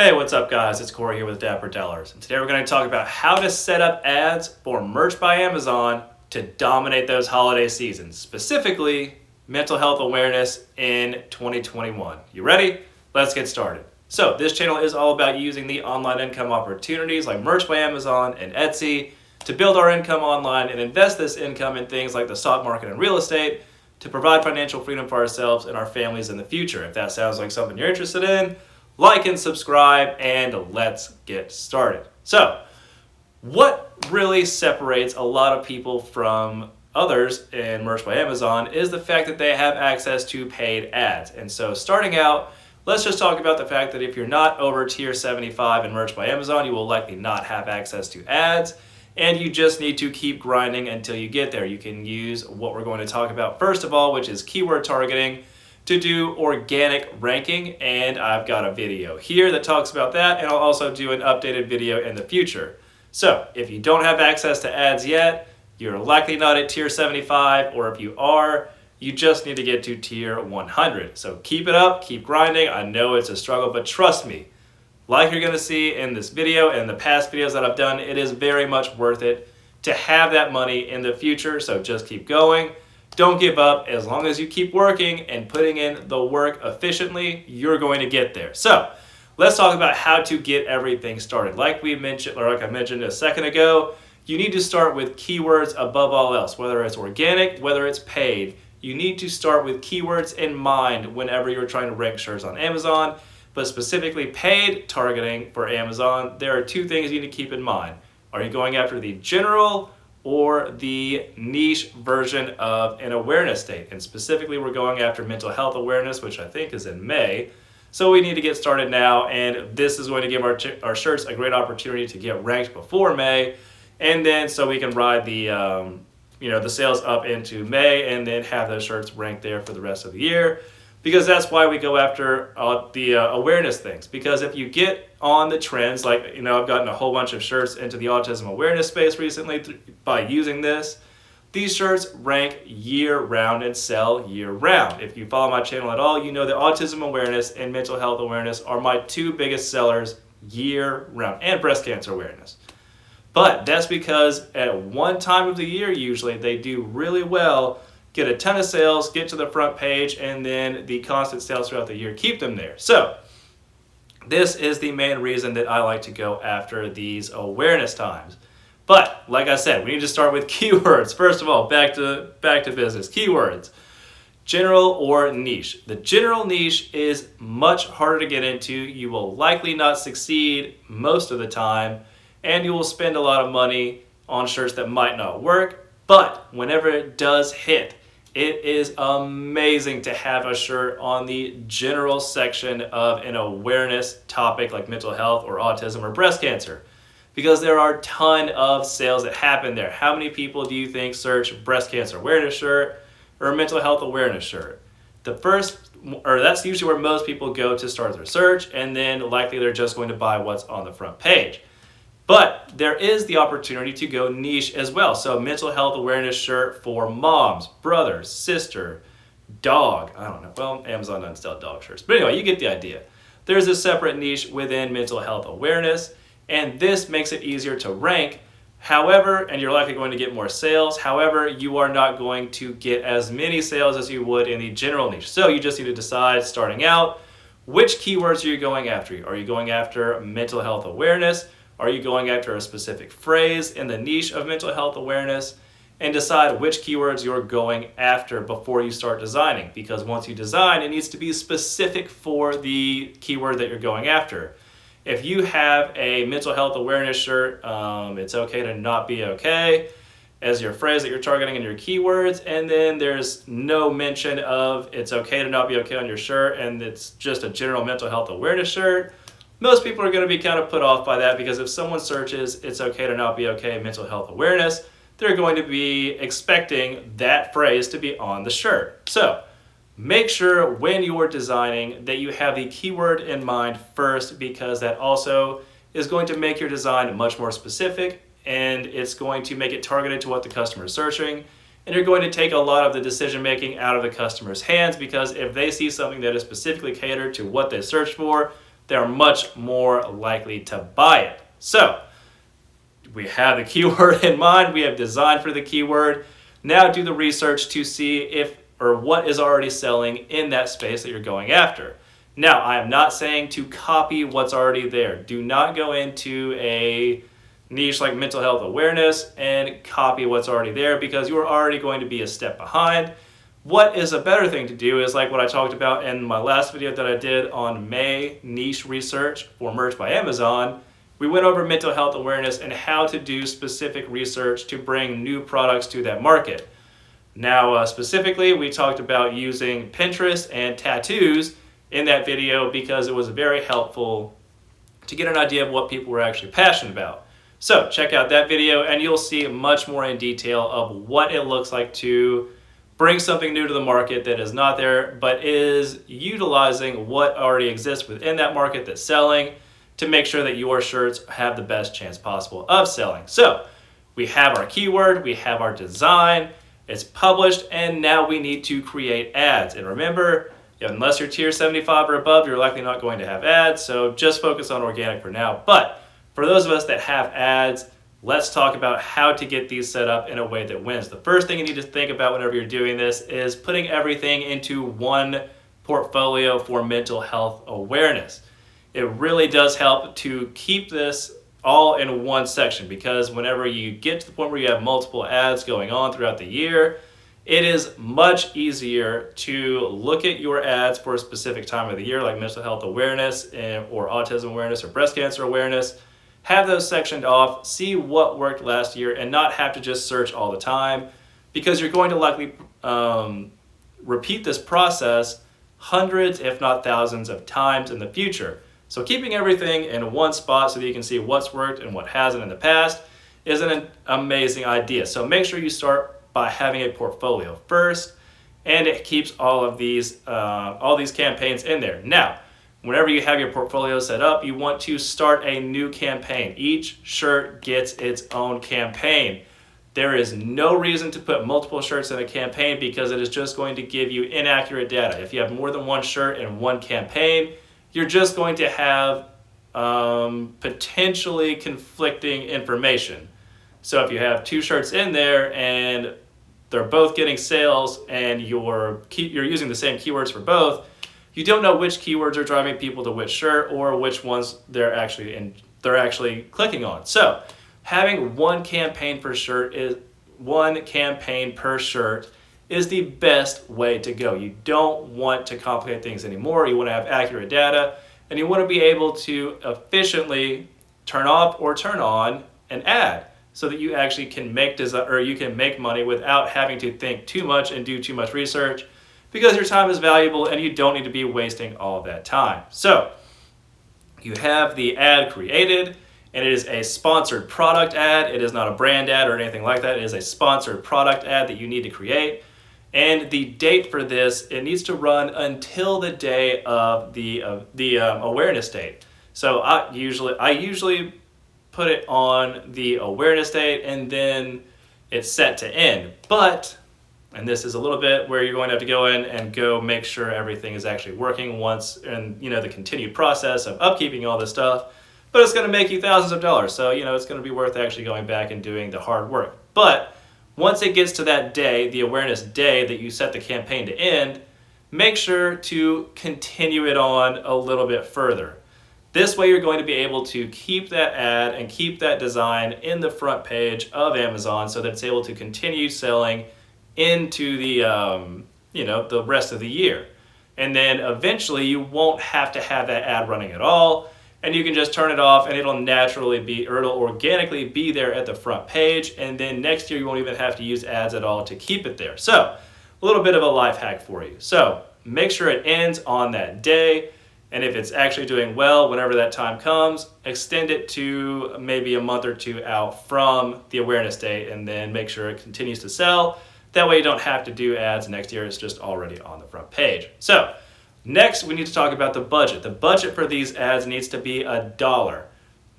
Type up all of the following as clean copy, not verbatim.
Hey, what's up guys? It's Corey here with Dapper Dollars. And today we're going to talk about how to set up ads for Merch by Amazon to dominate those holiday seasons, specifically mental health awareness in 2021. You ready? Let's get started. So this channel is all about using the online income opportunities like Merch by Amazon and Etsy to build our income online and invest this income in things like the stock market and real estate to provide financial freedom for ourselves and our families in the future. If that sounds like something you're interested in, like and subscribe, and let's get started. So, what really separates a lot of people from others in Merch by Amazon is the fact that they have access to paid ads. And so starting out, let's just talk about the fact that if you're not over tier 75 in Merch by Amazon, you will likely not have access to ads, and you just need to keep grinding until you get there. You can use what we're going to talk about first of all, which is keyword targeting, to do organic ranking, and I've got a video here that talks about that, and I'll also do an updated video in the future. So if you don't have access to ads yet, you're likely not at tier 75, or if you are, you just need to get to tier 100. So keep it up, keep grinding. I know it's a struggle, but trust me, like you're gonna see in this video and the past videos that I've done, it is very much worth it to have that money in the future, so just keep going. Don't give up. As long as you keep working and putting in the work efficiently, you're going to get there. So let's talk about how to get everything started. Like I mentioned a second ago, you need to start with keywords above all else, whether it's organic, whether it's paid. You need to start with keywords in mind whenever you're trying to rank shirts on Amazon, but specifically paid targeting for Amazon. There are two things you need to keep in mind. Are you going after the general or the niche version of an awareness state? And specifically, we're going after mental health awareness, which I think is in May. So we need to get started now, and this is going to give our shirts a great opportunity to get ranked before May, and then so we can ride the the sales up into May, and then have those shirts ranked there for the rest of the year. Because that's why we go after the awareness things. Because if you get on the trends, like, I've gotten a whole bunch of shirts into the autism awareness space recently by using this. These shirts rank year-round and sell year-round. If you follow my channel at all, you know that autism awareness and mental health awareness are my two biggest sellers year-round, and breast cancer awareness. But that's because at one time of the year, usually, they do really well, get a ton of sales, get to the front page, and then the constant sales throughout the year keep them there. So this is the main reason that I like to go after these awareness times. But like I said, we need to start with keywords. First of all, back to business. Keywords, general or niche. The general niche is much harder to get into. You will likely not succeed most of the time, and you will spend a lot of money on shirts that might not work. But whenever it does hit, it is amazing to have a shirt on the general section of an awareness topic like mental health or autism or breast cancer, because there are a ton of sales that happen there. How many people do you think search breast cancer awareness shirt or mental health awareness shirt? That's usually where most people go to start their search, and then likely they're just going to buy what's on the front page. But there is the opportunity to go niche as well. So mental health awareness shirt for moms, brothers, sister, dog. I don't know. Well, Amazon doesn't sell dog shirts. But anyway, you get the idea. There's a separate niche within mental health awareness, and this makes it easier to rank. However, and you're likely going to get more sales. However, you are not going to get as many sales as you would in the general niche. So you just need to decide starting out, which keywords are you going after? Are you going after mental health awareness? Are you going after a specific phrase in the niche of mental health awareness? And decide which keywords you're going after before you start designing. Because once you design, it needs to be specific for the keyword that you're going after. If you have a mental health awareness shirt, it's okay to not be okay as your phrase that you're targeting in your keywords, and then there's no mention of it's okay to not be okay on your shirt, and it's just a general mental health awareness shirt, most people are going to be kind of put off by that, because if someone searches it's okay to not be okay mental health awareness, they're going to be expecting that phrase to be on the shirt. So make sure when you're designing that you have the keyword in mind first, because that also is going to make your design much more specific, and it's going to make it targeted to what the customer is searching, and you're going to take a lot of the decision making out of the customer's hands, because if they see something that is specifically catered to what they searched for, they're much more likely to buy it. So we have the keyword in mind, we have designed for the keyword. Now do the research to see if or what is already selling in that space that you're going after. Now, I am not saying to copy what's already there. Do not go into a niche like mental health awareness and copy what's already there, because you are already going to be a step behind. What is a better thing to do is like what I talked about in my last video that I did on May niche research for Merch by Amazon. We went over mental health awareness and how to do specific research to bring new products to that market. Now, specifically, we talked about using Pinterest and tattoos in that video because it was very helpful to get an idea of what people were actually passionate about. So check out that video and you'll see much more in detail of what it looks like to bring something new to the market that is not there, but is utilizing what already exists within that market that's selling to make sure that your shirts have the best chance possible of selling. So we have our keyword, we have our design, it's published, and now we need to create ads. And remember, unless you're tier 75 or above, you're likely not going to have ads, so just focus on organic for now. But for those of us that have ads, let's talk about how to get these set up in a way that wins. The first thing you need to think about whenever you're doing this is putting everything into one portfolio for mental health awareness. It really does help to keep this all in one section, because whenever you get to the point where you have multiple ads going on throughout the year, it is much easier to look at your ads for a specific time of the year, like mental health awareness or autism awareness or breast cancer awareness. Have those sectioned off, see what worked last year, and not have to just search all the time, because you're going to likely repeat this process hundreds, if not thousands of times in the future. So keeping everything in one spot so that you can see what's worked and what hasn't in the past is an amazing idea. So make sure you start by having a portfolio first, and it keeps all these campaigns in there. Now, whenever you have your portfolio set up, you want to start a new campaign. Each shirt gets its own campaign. There is no reason to put multiple shirts in a campaign, because it is just going to give you inaccurate data. If you have more than one shirt in one campaign, you're just going to have potentially conflicting information. So if you have two shirts in there and they're both getting sales and you're using the same keywords for both, you don't know which keywords are driving people to which shirt or which ones they're actually clicking on. So having one campaign per shirt is the best way to go. You don't want to complicate things anymore. You want to have accurate data, and you want to be able to efficiently turn off or turn on an ad so that you actually can make money without having to think too much and do too much research, because your time is valuable and you don't need to be wasting all of that time. So you have the ad created, and it is a sponsored product ad. It is not a brand ad or anything like that. It is a sponsored product ad that you need to create. And the date for this, it needs to run until the day of the awareness date. So I usually put it on the awareness date, and then it's set to end. But, and this is a little bit where you're going to have to go in and go make sure everything is actually working once, and the continued process of upkeeping all this stuff. But it's going to make you thousands of dollars. So, it's going to be worth actually going back and doing the hard work. But once it gets to that day, the awareness day that you set the campaign to end, make sure to continue it on a little bit further. This way you're going to be able to keep that ad and keep that design in the front page of Amazon so that it's able to continue selling into the rest of the year. And then eventually you won't have to have that ad running at all, and you can just turn it off, and it'll organically be there at the front page, and then next year you won't even have to use ads at all to keep it there. So a little bit of a life hack for you. So make sure it ends on that day, and if it's actually doing well whenever that time comes, extend it to maybe a month or two out from the awareness date, and then make sure it continues to sell. That way you don't have to do ads next year. It's just already on the front page. So next, we need to talk about the budget. The budget for these ads needs to be $1.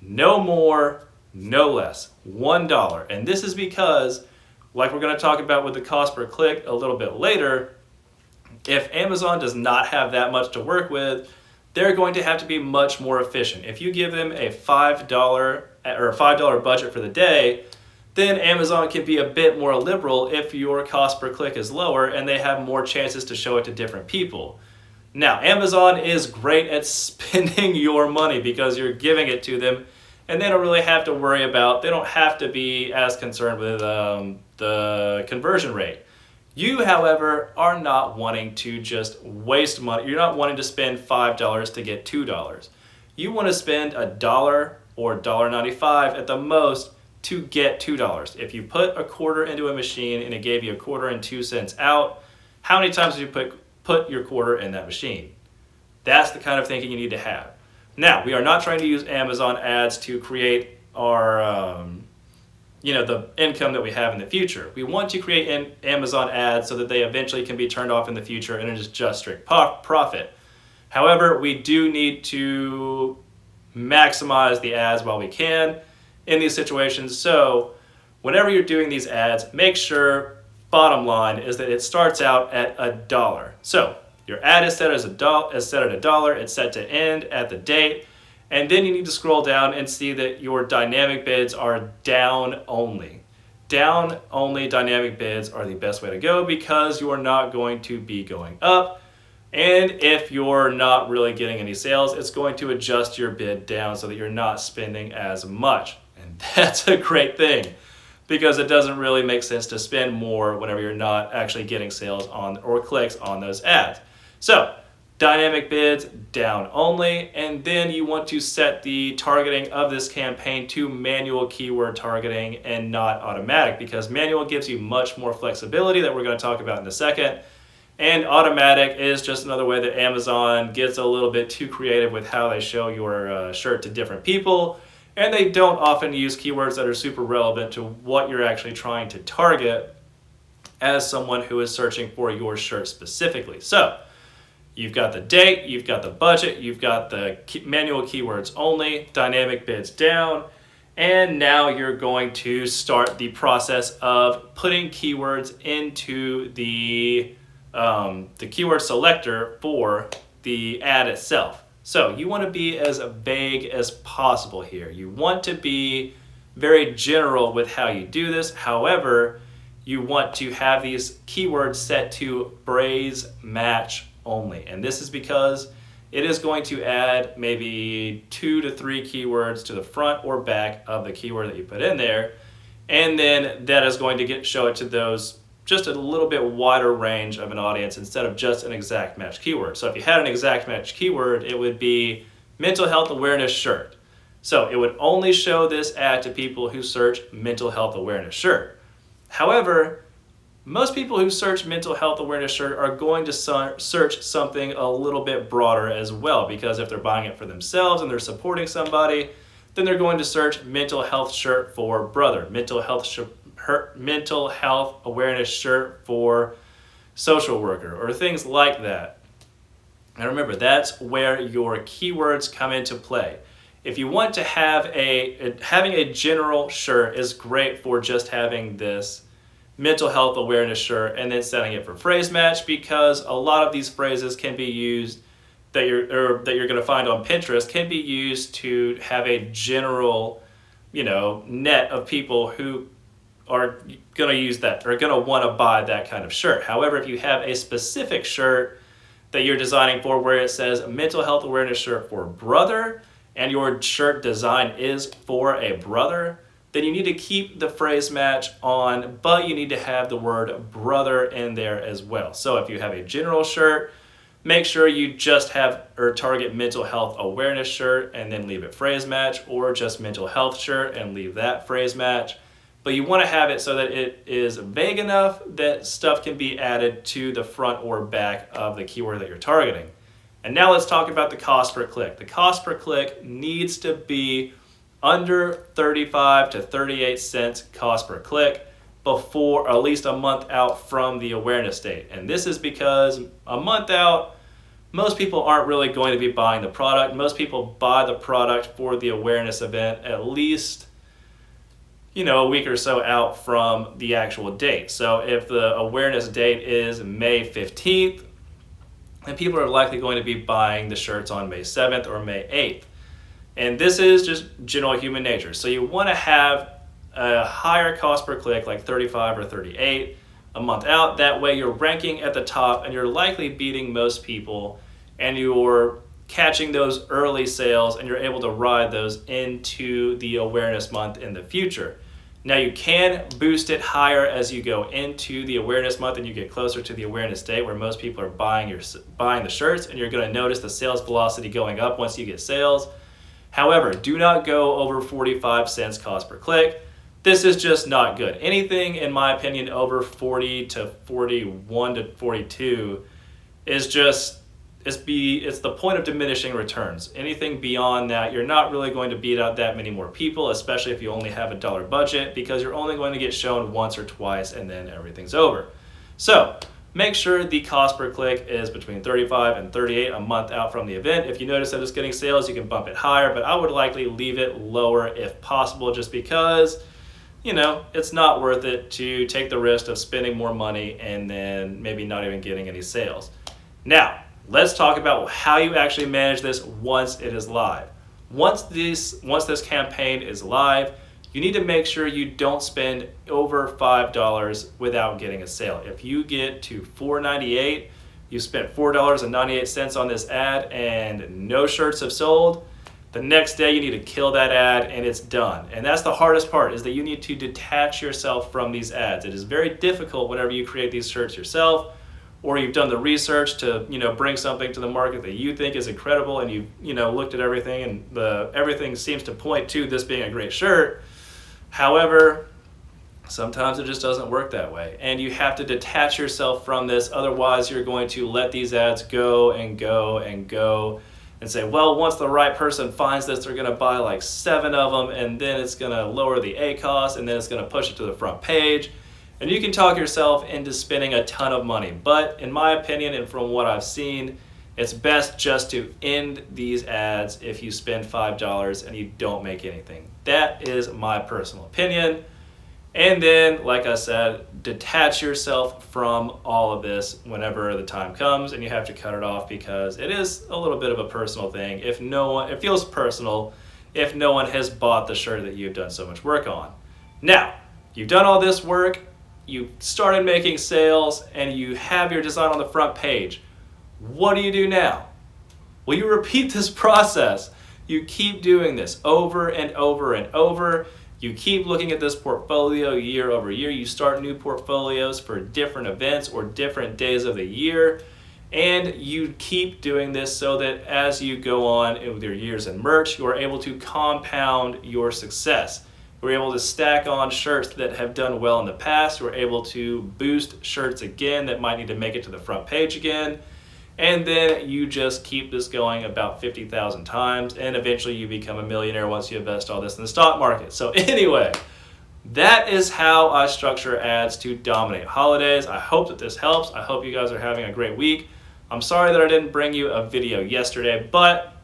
No more, no less. $1. And this is because, like we're going to talk about with the cost per click a little bit later, if Amazon does not have that much to work with, they're going to have to be much more efficient. If you give them a $5 budget for the day, then Amazon can be a bit more liberal if your cost per click is lower and they have more chances to show it to different people. Now, Amazon is great at spending your money because you're giving it to them, and they don't really have to worry about, they don't have to be as concerned with the conversion rate. You, however, are not wanting to just waste money. You're not wanting to spend $5 to get $2. You want to spend $1 or $1.95 at the most to get $2. If you put a quarter into a machine and it gave you a quarter and 2 cents out, how many times did you put your quarter in that machine? That's the kind of thinking you need to have. Now, we are not trying to use Amazon ads to create our the income that we have in the future. We want to create Amazon ads so that they eventually can be turned off in the future and it is just strict profit. However, we do need to maximize the ads while we can in these situations. So whenever you're doing these ads, make sure, bottom line, is that it starts out at $1. So your ad is set at $1, it's set to end at the date, and then you need to scroll down and see that your dynamic bids are down only. Down only dynamic bids are the best way to go because you are not going to be going up. And if you're not really getting any sales, it's going to adjust your bid down so that you're not spending as much. And that's a great thing because it doesn't really make sense to spend more whenever you're not actually getting sales on or clicks on those ads. So dynamic bids down only, and then you want to set the targeting of this campaign to manual keyword targeting and not automatic, because manual gives you much more flexibility that we're going to talk about in a second, and automatic is just another way that Amazon gets a little bit too creative with how they show your shirt to different people, and they don't often use keywords that are super relevant to what you're actually trying to target as someone who is searching for your shirt specifically. So you've got the date, you've got the budget, you've got the manual keywords only, dynamic bids down, and now you're going to start the process of putting keywords into the keyword selector for the ad itself. So you want to be as vague as possible here. You want to be very general with how you do this. However, you want to have these keywords set to phrase match only. And this is because it is going to add maybe 2 to 3 keywords to the front or back of the keyword that you put in there. And then that is going to show it to those just a little bit wider range of an audience instead of just an exact match keyword. So if you had an exact match keyword, it would be mental health awareness shirt. So it would only show this ad to people who search mental health awareness shirt. However, most people who search mental health awareness shirt are going to search something a little bit broader as well, because if they're buying it for themselves and they're supporting somebody, then they're going to search mental health shirt for brother, mental health awareness shirt for social worker, or things like that. And remember, that's where your keywords come into play. If you want to have having a general shirt is great for just having this mental health awareness shirt and then setting it for phrase match, because a lot of these phrases can be used that you're going to find on Pinterest can be used to have a general, net of people who are going to use that or going to want to buy that kind of shirt. However, if you have a specific shirt that you're designing for where it says mental health awareness shirt for brother, and your shirt design is for a brother, then you need to keep the phrase match on, but you need to have the word brother in there as well. So if you have a general shirt, make sure you just have or target mental health awareness shirt and then leave it phrase match, or just mental health shirt and leave that phrase match. But you want to have it so that it is vague enough that stuff can be added to the front or back of the keyword that you're targeting. And now let's talk about the cost per click. The cost per click needs to be under 35 to 38 cents cost per click before, or at least a month out from the awareness date. And this is because a month out, most people aren't really going to be buying the product. Most people buy the product for the awareness event at least, a week or so out from the actual date. So if the awareness date is May 15th, and people are likely going to be buying the shirts on May 7th or May 8th. And this is just general human nature. So you want to have a higher cost per click, like 35 or 38 a month out. That way you're ranking at the top and you're likely beating most people, and you're catching those early sales and you're able to ride those into the awareness month in the future. Now you can boost it higher as you go into the awareness month and you get closer to the awareness date where most people are buying the shirts, and you're going to notice the sales velocity going up once you get sales. However, do not go over 45 cents cost per click. This is just not good. Anything, in my opinion, over 40 to 41 to 42 is just, it's the point of diminishing returns. Anything beyond that, you're not really going to beat out that many more people, especially if you only have $1 budget, because you're only going to get shown once or twice and then everything's over. So make sure the cost per click is between 35 and 38 a month out from the event. If you notice that it's getting sales, you can bump it higher, but I would likely leave it lower if possible, just because, you know, it's not worth it to take the risk of spending more money and then maybe not even getting any sales. Now, let's talk about how you actually manage this once it is live. Once this campaign is live, you need to make sure you don't spend over $5 without getting a sale. If you get to $4.98, you spent $4.98 on this ad and no shirts have sold, the next day you need to kill that ad and it's done. And that's the hardest part, is that you need to detach yourself from these ads. It is very difficult whenever you create these shirts yourself, or you've done the research to, you know, bring something to the market that you think is incredible, and you've, you know, looked at everything and everything seems to point to this being a great shirt. However, sometimes it just doesn't work that way, and you have to detach yourself from this. Otherwise, you're going to let these ads go and go and go and say, well, once the right person finds this, they're going to buy like 7 of them, and then it's going to lower the ACoS, and then it's going to push it to the front page. And you can talk yourself into spending a ton of money. But in my opinion, and from what I've seen, it's best just to end these ads if you spend $5 and you don't make anything. That is my personal opinion. And then, like I said, detach yourself from all of this whenever the time comes, and you have to cut it off, because it is a little bit of a personal thing. It feels personal if no one has bought the shirt that you've done so much work on. Now, you've done all this work, you started making sales, and you have your design on the front page. What do you do now? Well, you repeat this process. You keep doing this over and over and over. You keep looking at this portfolio year over year. You start new portfolios for different events or different days of the year. And you keep doing this so that as you go on with your years in merch, you are able to compound your success. We're able to stack on shirts that have done well in the past. We're able to boost shirts again that might need to make it to the front page again. And then you just keep this going about 50,000 times, and eventually you become a millionaire once you invest all this in the stock market. So anyway, that is how I structure ads to dominate holidays. I hope that this helps. I hope you guys are having a great week. I'm sorry that I didn't bring you a video yesterday, but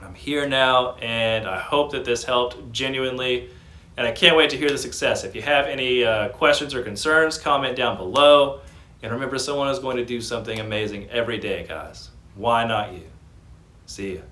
I'm here now, and I hope that this helped genuinely. And I can't wait to hear the success. If you have any questions or concerns, comment down below. And remember, someone is going to do something amazing every day, guys. Why not you? See ya.